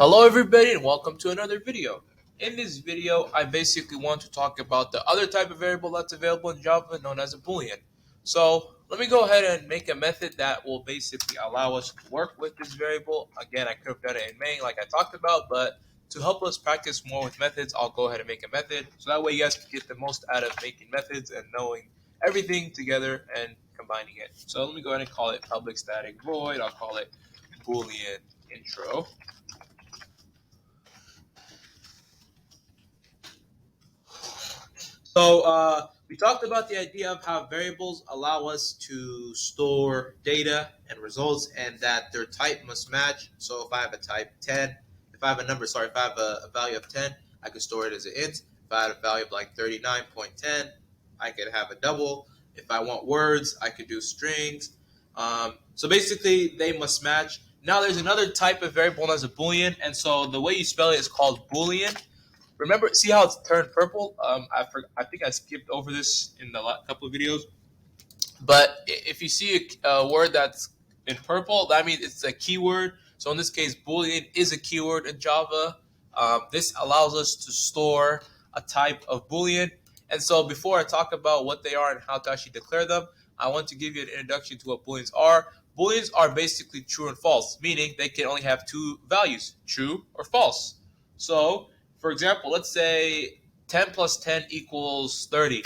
Hello everybody and welcome to another video. In this video, I basically want to talk about the other type of variable that's available in Java known as a Boolean. So let me go ahead and make a method that will basically allow us to work with this variable. Again, I could have done it in main like I talked about, but to help us practice more with methods, I'll go ahead and make a method. So that way you guys can get the most out of making methods and knowing everything together and combining it. So let me go ahead and call it public static void. I'll call it Boolean intro. So we talked about the idea of how variables allow us to store data and results, and that their type must match. So if I have a type 10, if I have a value of 10, I could store it as an int. If I had a value of like 39.10, I could have a double. If I want words, I could do strings. So basically, they must match. Now there's another type of variable known as a Boolean, and so the way you spell it is called Boolean. Remember, see how it's turned purple? I think I skipped over this in the last couple of videos. But if you see a word that's in purple, that means it's a keyword. So in this case, Boolean is a keyword in Java. This allows us to store a type of Boolean. And so before I talk about what they are and how to actually declare them, I want to give you an introduction to what Booleans are. Booleans are basically true and false, meaning they can only have two values, true or false. So for example, let's say 10 plus 10 equals 30.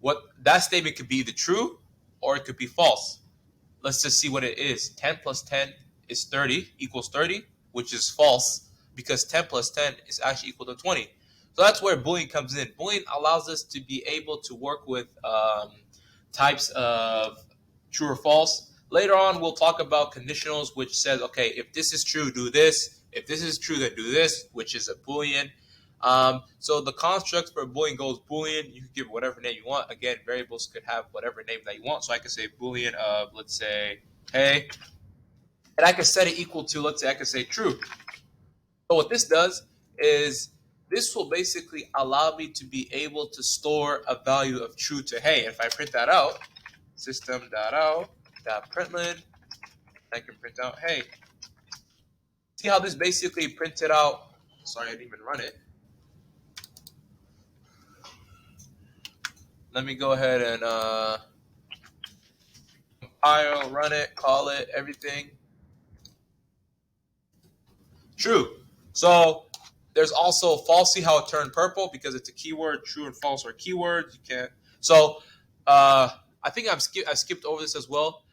What that statement could be either true or it could be false. Let's just see what it is. 10 plus 10 is 30 equals 30, which is false because 10 plus 10 is actually equal to 20. So that's where Boolean comes in. Boolean allows us to be able to work with types of true or false. Later on, we'll talk about conditionals, which says, okay, if this is true, do this. If this is true, then do this, which is a Boolean. So the construct for a Boolean goes Boolean. You can give it whatever name you want. Again, variables could have whatever name that you want. So I could say Boolean of, let's say, hey. And I can set it equal to, let's say, I could say true. So what this does is this will basically allow me to be able to store a value of true to hey. And if I print that out, system.out.println, I can print out hey. See how this basically printed out? Sorry, I didn't even run it. Let me go ahead and compile, run it, call it, everything. True. So there's also false. See how it turned purple because it's a keyword. True and false are keywords. You can't. So I think I skipped over this as well.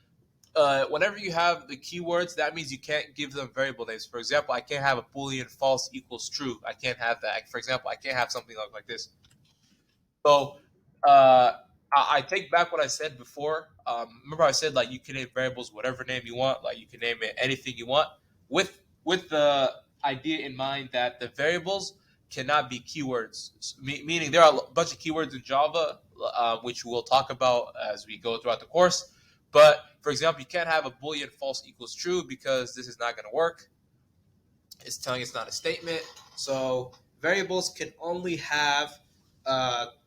Whenever you have the keywords, that means you can't give them variable names. For example, I can't have a Boolean false equals true. I can't have that. For example, I can't have something like this. So I take back what I said before. Remember I said like you can name variables whatever name you want. Like you can name it anything you want with the idea in mind that the variables cannot be keywords. Meaning there are a bunch of keywords in Java, which we'll talk about as we go throughout the course. But for example, you can't have a Boolean false equals true because this is not going to work. It's telling it's not a statement. So variables can only have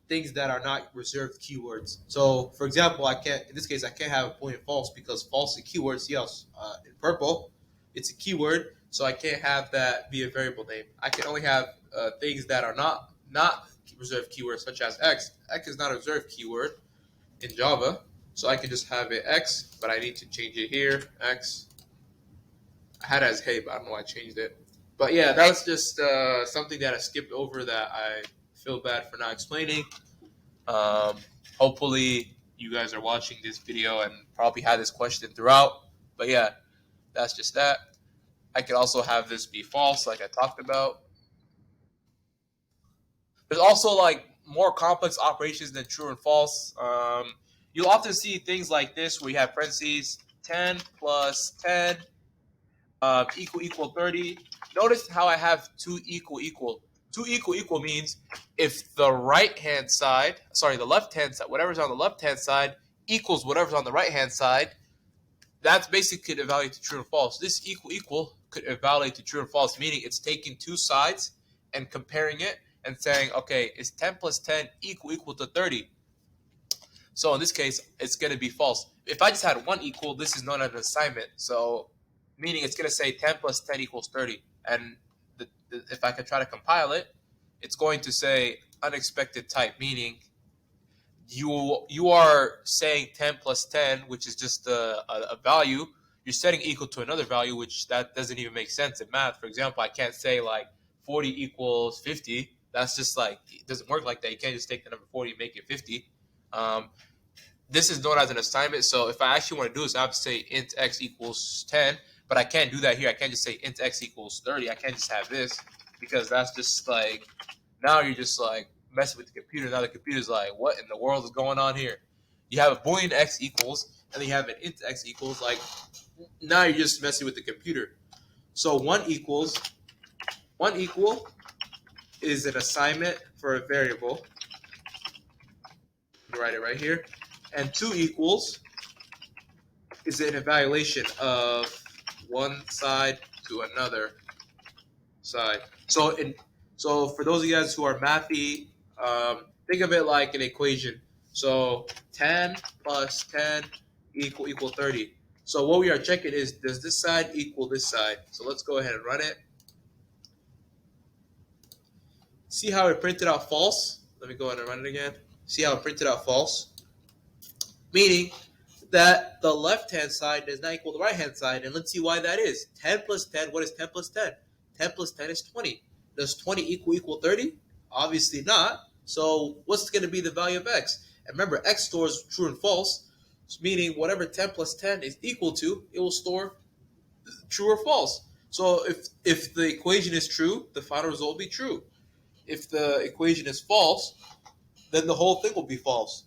things that are not reserved keywords. So for example, in this case, I can't have a Boolean false because false is keywords. Yes, in purple, it's a keyword. So I can't have that be a variable name. I can only have things that are not reserved keywords, such as x. X is not a reserved keyword in Java. So I can just have it x, but I need to change it here, x. I had it as hey, but I don't know why I changed it. But yeah, that was just something that I skipped over that I feel bad for not explaining. Hopefully you guys are watching this video and probably had this question throughout. But yeah, that's just that. I could also have this be false, like I talked about. There's also like more complex operations than true and false. You'll often see things like this where you have parentheses, 10 plus 10 equal 30. Notice how I have 2 equal. 2 equal means if the right-hand side, the left-hand side, whatever's on the left-hand side equals whatever's on the right-hand side, that's basically could evaluate to true and false. This equal could evaluate to true and false, meaning it's taking two sides and comparing it and saying, okay, is 10 plus 10 equal to 30? So in this case, it's going to be false. If I just had one equal, this is known as an assignment. So meaning it's going to say 10 plus 10 equals 30. And if I can try to compile it, it's going to say unexpected type, meaning you are saying 10 plus 10, which is just a value. You're setting equal to another value, which that doesn't even make sense in math. For example, I can't say like 40 equals 50. That's just like, it doesn't work like that. You can't just take the number 40 and make it 50. Um, this is known as an assignment. So if I actually want to do this, I have to say int x equals 10, but I can't do that here. I can't just say int x equals 30. I can't just have this, because that's just like, now you're just like messing with the computer. Now the computer's like, what in the world is going on here? You have a Boolean x equals, and then you have an int x equals. Like, now you're just messing with the computer. So one equal is an assignment for a variable. Write it right here. And two equals is an evaluation of one side to another side. So for those of you guys who are mathy, think of it like an equation. So 10 plus 10 equal 30. So what we are checking is, does this side equal this side? So let's go ahead and run it. See how it printed out false? Let me go ahead and run it again. See how it printed out false? Meaning that the left-hand side does not equal the right-hand side. And let's see why that is. 10 plus 10, what is 10 plus 10? 10 plus 10 is 20. Does 20 equal 30? Obviously not. So what's going to be the value of x? And remember, x stores true and false, meaning whatever 10 plus 10 is equal to, it will store true or false. So if the equation is true, the final result will be true. If the equation is false, then the whole thing will be false.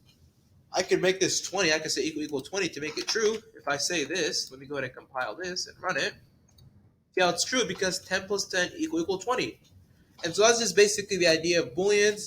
I can make this 20. I can say equal 20 to make it true. If I say this, let me go ahead and compile this and run it. See how it's true? Because 10 plus 10 equal 20. And so that's just basically the idea of Booleans.